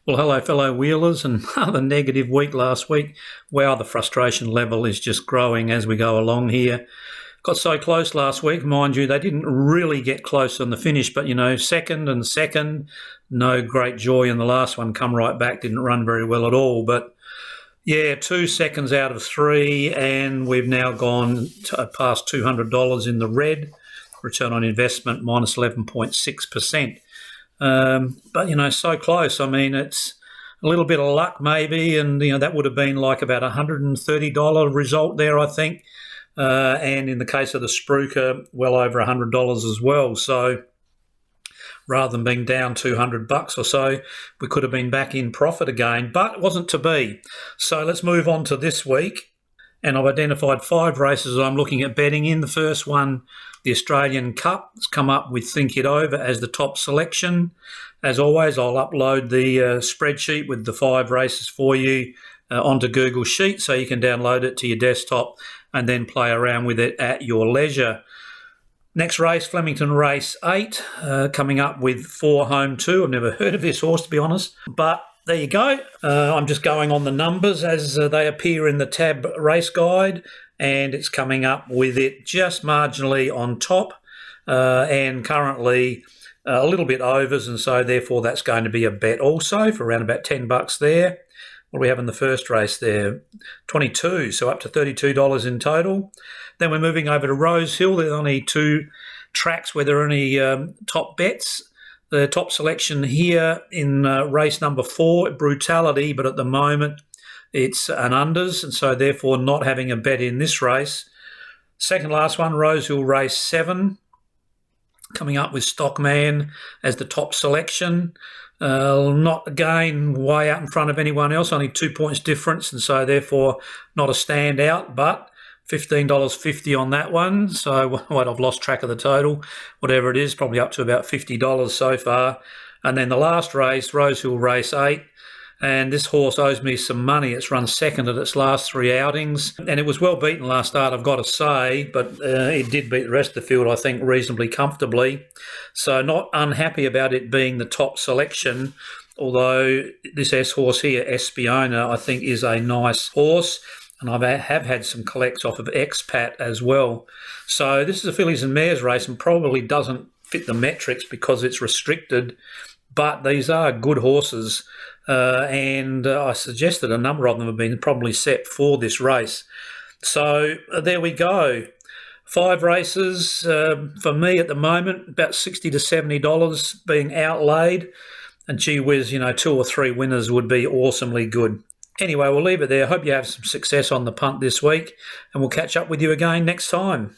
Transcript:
Well, hello, fellow wheelers, and the negative week last week. Wow, the frustration level is just growing as we go along here. Got so close last week, mind you, they didn't really get close on the finish, but second and second, no great joy in the last one, come right back, didn't run very well at all. But yeah, 2 seconds out of 3, and we've now gone past $200 in the red. Return on investment minus 11.6%. But so close. I mean, it's a little bit of luck maybe, and that would have been like about $130 result there, I think. And in the case of the Spruker, well over $100 as well. So rather than being down $200 or so, we could have been back in profit again, but it wasn't to be. So let's move on to this week. And I've identified 5 races I'm looking at betting in. The first one, the Australian Cup, has come up with Think It Over as the top selection. As always, I'll upload the spreadsheet with the 5 races for you onto Google Sheets, so you can download it to your desktop and then play around with it at your leisure. Next race, Flemington Race 8, coming up with 4 Home 2. I've never heard of this horse, to be honest, but there you go. I'm just going on the numbers as they appear in the tab race guide, and it's coming up with it just marginally on top and currently a little bit overs, and so therefore that's going to be a bet also for around about $10 there. What do we have in the first race there? 22, so up to $32 in total. Then we're moving over to Rose Hill. There's only 2 tracks where there are any top bets. The top selection here in race number 4, Brutality, but at the moment it's an unders, and so therefore not having a bet in this race. Second last one, Rose Hill Race 7, coming up with Stockman as the top selection. Not, again, way out in front of anyone else, only 2 points difference, and so therefore not a standout, but $15.50 on that one. So what, I've lost track of the total. Whatever it is, probably up to about $50 so far. And then the last race, Rose Hill Race 8. And this horse owes me some money. It's run second at its last 3 outings. And it was well beaten last start, I've got to say, but it did beat the rest of the field, I think, reasonably comfortably. So not unhappy about it being the top selection, although this S horse here, Espiona, I think is a nice horse. And I have had some collects off of Expat as well. So this is a fillies and mares race and probably doesn't fit the metrics because it's restricted, but these are good horses. And I suggested a number of them have been probably set for this race. So there we go. 5 races for me at the moment, about $60 to $70 being outlaid. And gee whiz, 2 or 3 winners would be awesomely good. Anyway, we'll leave it there. Hope you have some success on the punt this week, and we'll catch up with you again next time.